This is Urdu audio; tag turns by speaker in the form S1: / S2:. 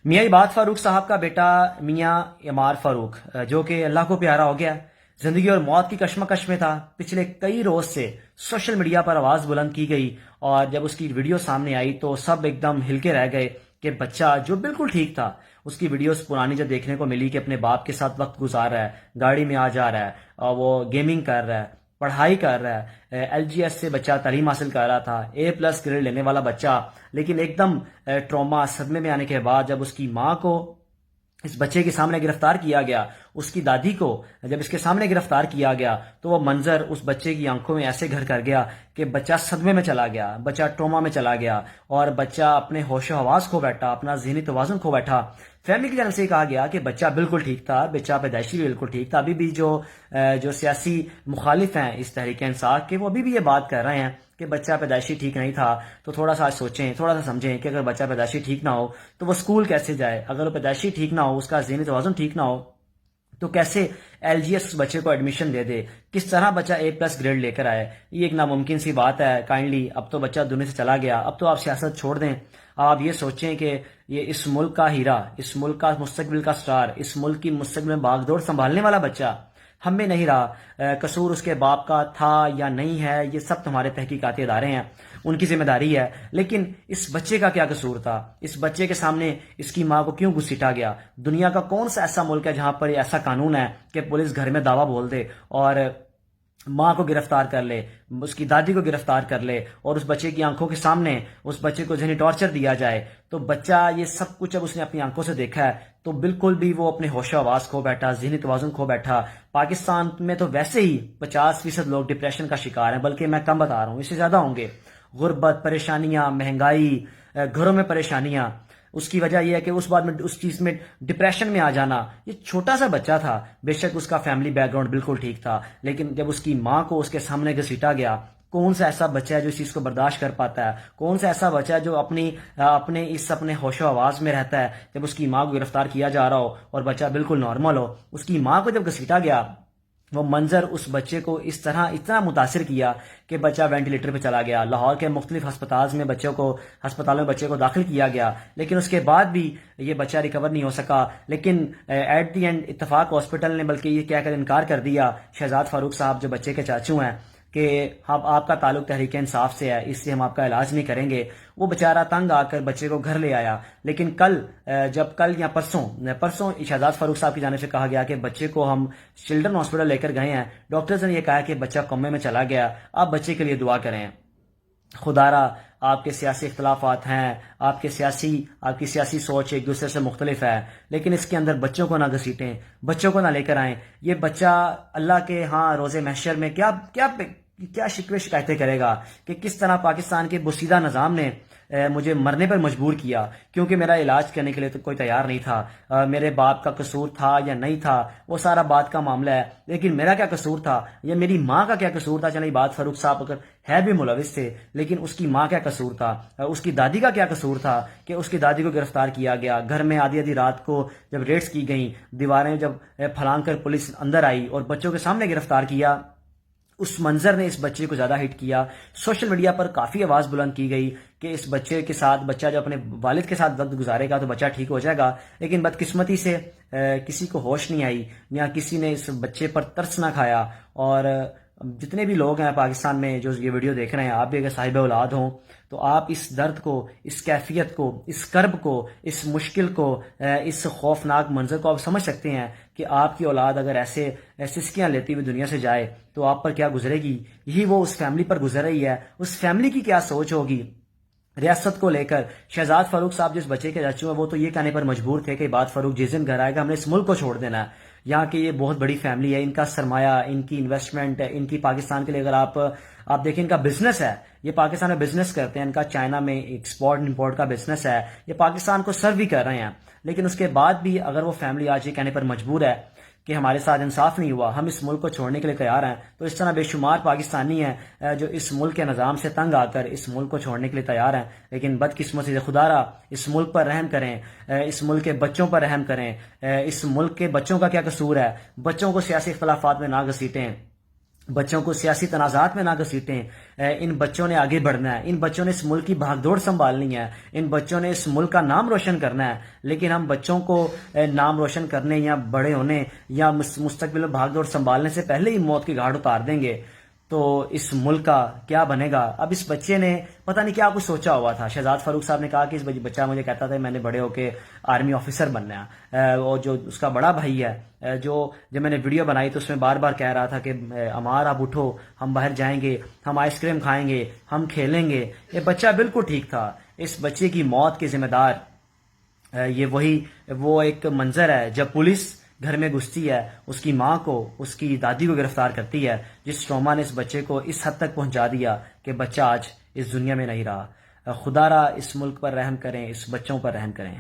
S1: میاں عباد فاروق صاحب کا بیٹا میاں عمار فاروق جو کہ اللہ کو پیارا ہو گیا، زندگی اور موت کی کشمکش میں تھا، پچھلے کئی روز سے سوشل میڈیا پر آواز بلند کی گئی اور جب اس کی ویڈیو سامنے آئی تو سب ایک دم ہل کے رہ گئے کہ بچہ جو بالکل ٹھیک تھا، اس کی ویڈیوز پرانی جب دیکھنے کو ملی کہ اپنے باپ کے ساتھ وقت گزار رہا ہے، گاڑی میں آ جا رہا ہے اور وہ گیمنگ کر رہا ہے، پڑھائی کر رہا ہے، ایل جی ایس سے بچہ تعلیم حاصل کر رہا تھا، A+ گریڈ لینے والا بچہ، لیکن ایک دم ٹراما صدمے میں آنے کے بعد جب اس کی ماں کو اس بچے کے سامنے گرفتار کیا گیا، اس کی دادی کو جب اس کے سامنے گرفتار کیا گیا تو وہ منظر اس بچے کی آنکھوں میں ایسے گھر کر گیا کہ بچہ صدمے میں چلا گیا، بچہ ٹروما میں چلا گیا اور بچہ اپنے ہوش و حواس کھو بیٹھا، اپنا ذہنی توازن کھو بیٹھا۔ فیملی کی جانب سے کہا گیا کہ بچہ بالکل ٹھیک تھا، بچہ پیدائشی بھی بالکل ٹھیک تھا، ابھی بھی جو سیاسی مخالف ہیں اس تحریک انصاف کے، وہ ابھی بھی یہ بات کر رہے ہیں کہ بچہ پیدائشی ٹھیک نہیں تھا۔ تو تھوڑا سا سوچیں، تھوڑا سا سمجھیں کہ اگر بچہ پیدائشی ٹھیک نہ ہو تو وہ اسکول کیسے جائے، اگر وہ پیدائشی ٹھیک نہ ہو، اس کا ذہنی توازن ٹھیک نہ ہو تو کیسے LGS اس بچے کو ایڈمیشن دے دے، کس طرح بچہ A+ گریڈ لے کر آئے۔ یہ ایک ناممکن سی بات ہے۔ کائنڈلی اب تو بچہ دنیا سے چلا گیا، اب تو آپ سیاست چھوڑ دیں، آپ یہ سوچیں کہ یہ اس ملک کا ہیرا، اس ملک کا مستقبل کا سٹار، اس ملک کی مستقبل میں باغ دوڑ سنبھالنے والا بچہ ہم میں نہیں رہا۔ قصور اس کے باپ کا تھا یا نہیں ہے، یہ سب تمہارے تحقیقاتی ادارے ہیں، ان کی ذمہ داری ہے، لیکن اس بچے کا کیا قصور تھا؟ اس بچے کے سامنے اس کی ماں کو کیوں گھسیٹا گیا؟ دنیا کا کون سا ایسا ملک ہے جہاں پر یہ ایسا قانون ہے کہ پولیس گھر میں دعویٰ بول دے اور ماں کو گرفتار کر لے، اس کی دادی کو گرفتار کر لے اور اس بچے کی آنکھوں کے سامنے اس بچے کو ذہنی ٹارچر دیا جائے؟ تو بچہ یہ سب کچھ اب اس نے اپنی آنکھوں سے دیکھا ہے تو بالکل بھی وہ اپنے ہوش و حواس کھو بیٹھا، ذہنی توازن کھو بیٹھا۔ پاکستان میں تو ویسے ہی 50% لوگ ڈپریشن کا شکار ہیں، بلکہ میں کم بتا رہا ہوں، اس سے زیادہ ہوں گے۔ غربت، پریشانیاں، مہنگائی، گھروں میں پریشانیاں، اس کی وجہ یہ ہے کہ اس چیز میں ڈپریشن میں آ جانا۔ یہ چھوٹا سا بچہ تھا، بے شک اس کا فیملی بیک گراؤنڈ بالکل ٹھیک تھا، لیکن جب اس کی ماں کو اس کے سامنے گھسیٹا گیا، کون سا ایسا بچہ ہے جو اس چیز کو برداشت کر پاتا ہے؟ کون سا ایسا بچہ ہے جو اپنے ہوش و حواس میں رہتا ہے جب اس کی ماں کو گرفتار کیا جا رہا ہو اور بچہ بالکل نارمل ہو؟ اس کی ماں کو جب گھسیٹا گیا، وہ منظر اس بچے کو اس طرح اتنا متاثر کیا کہ بچہ وینٹیلیٹر پہ چلا گیا۔ لاہور کے مختلف ہسپتالوں میں بچے کو داخل کیا گیا، لیکن اس کے بعد بھی یہ بچہ ریکور نہیں ہو سکا۔ لیکن ایٹ دی اینڈ اتفاق ہاسپٹل نے بلکہ یہ کہہ کر انکار کر دیا، شہزاد فاروق صاحب جو بچے کے چاچو ہیں، کہ آپ کا تعلق تحریک انصاف سے ہے، اس سے ہم آپ کا علاج نہیں کریں گے۔ وہ بیچارہ تنگ آ کر بچے کو گھر لے آیا، لیکن کل یا پرسوں شہزاد فاروق صاحب کی جانب سے کہا گیا کہ بچے کو ہم چلڈرن ہاسپٹل لے کر گئے ہیں، ڈاکٹرز نے یہ کہا کہ بچہ کومے میں چلا گیا، آپ بچے کے لیے دعا کریں۔ خدا را آپ کے سیاسی اختلافات ہیں، آپ کی سیاسی سوچ ایک دوسرے سے مختلف ہے، لیکن اس کے اندر بچوں کو نہ گھسیٹیں، بچوں کو نہ لے کر آئیں۔ یہ بچہ اللہ کے ہاں روز محشر میں کیا شکوے شکایتیں کرے گا کہ کس طرح پاکستان کے بوسیدہ نظام نے مجھے مرنے پر مجبور کیا کیونکہ میرا علاج کرنے کے لیے تو کوئی تیار نہیں تھا۔ میرے باپ کا قصور تھا یا نہیں تھا وہ سارا بات کا معاملہ ہے، لیکن میرا کیا قصور تھا یا میری ماں کا کیا قصور تھا؟ چلیں عباد فاروق صاحب اگر ہے بھی ملوث تھے، لیکن اس کی ماں کیا قصور تھا؟ اس کی دادی کا کیا قصور تھا کہ اس کی دادی کو گرفتار کیا گیا؟ گھر میں آدھی آدھی رات کو جب ریڈز کی گئیں، دیواریں جب پھلانگ کر پولیس اندر آئی اور بچوں کے سامنے گرفتار کیا، اس منظر نے اس بچے کو زیادہ ہٹ کیا۔ سوشل میڈیا پر کافی آواز بلند کی گئی کہ اس بچے کے ساتھ، بچہ جب اپنے والد کے ساتھ وقت گزارے گا تو بچہ ٹھیک ہو جائے گا، لیکن بدقسمتی سے کسی کو ہوش نہیں آئی یا کسی نے اس بچے پر ترس نہ کھایا۔ اور جتنے بھی لوگ ہیں پاکستان میں جو یہ ویڈیو دیکھ رہے ہیں، آپ بھی اگر صاحب اولاد ہوں تو آپ اس درد کو، اس کیفیت کو، اس کرب کو، اس مشکل کو، اس خوفناک منظر کو آپ سمجھ سکتے ہیں کہ آپ کی اولاد اگر ایسے سسکیاں لیتی ہوئی دنیا سے جائے تو آپ پر کیا گزرے گی۔ یہی وہ اس فیملی پر گزر رہی ہے، اس فیملی کی کیا سوچ ہوگی ریاست کو لے کر۔ شہزاد فاروق صاحب جس بچے کے چاچو ہیں وہ تو یہ کہنے پر مجبور تھے کہ عباد فاروق جس دن گھر آئے گا ہم نے اس ملک کو چھوڑ دینا ہے۔ یہاں کی یہ بہت بڑی فیملی ہے، ان کا سرمایہ، ان کی انویسٹمنٹ، ان کی پاکستان کے لیے اگر آپ دیکھیں ان کا بزنس ہے، یہ پاکستان میں بزنس کرتے ہیں، ان کا چائنا میں ایکسپورٹ امپورٹ کا بزنس ہے، یہ پاکستان کو سرو بھی کر رہے ہیں، لیکن اس کے بعد بھی اگر وہ فیملی آج یہ کہنے پر مجبور ہے کہ ہمارے ساتھ انصاف نہیں ہوا، ہم اس ملک کو چھوڑنے کے لیے تیار ہیں، تو اس طرح بے شمار پاکستانی ہیں جو اس ملک کے نظام سے تنگ آ کر اس ملک کو چھوڑنے کے لیے تیار ہیں۔ لیکن بدقسمتی سے خدا را اس ملک پر رحم کریں، اس ملک کے بچوں پر رحم کریں۔ اس ملک کے بچوں کا کیا قصور ہے؟ بچوں کو سیاسی اختلافات میں نہ گھسیٹیں۔ بچوں کو سیاسی تنازعات میں نہ گھسیٹیں. ان بچوں نے آگے بڑھنا ہے، ان بچوں نے اس ملک کی بھاگ دوڑ سنبھالنی ہے، ان بچوں نے اس ملک کا نام روشن کرنا ہے. لیکن ہم بچوں کو نام روشن کرنے یا بڑے ہونے یا مستقبل میں بھاگ دوڑ سنبھالنے سے پہلے ہی موت کی گھاٹ اتار دیں گے تو اس ملک کا کیا بنے گا. اب اس بچے نے پتہ نہیں کیا کچھ سوچا ہوا تھا. شہزاد فاروق صاحب نے کہا کہ اس بچہ مجھے کہتا تھا میں نے بڑے ہو کے آرمی آفیسر بننا ہے. اور جو اس کا بڑا بھائی ہے جو جب میں نے ویڈیو بنائی تو اس میں بار بار کہہ رہا تھا کہ عمار آپ اٹھو، ہم باہر جائیں گے، ہم آئس کریم کھائیں گے، ہم کھیلیں گے. یہ بچہ بالکل ٹھیک تھا. اس بچے کی موت کے ذمہ دار وہ ایک منظر ہے جب پولیس گھر میں گھستی ہے، اس کی ماں کو، اس کی دادی کو گرفتار کرتی ہے، جس ٹراما نے اس بچے کو اس حد تک پہنچا دیا کہ بچہ آج اس دنیا میں نہیں رہا. خدا را اس ملک پر رحم کریں، اس بچوں پر رحم کریں.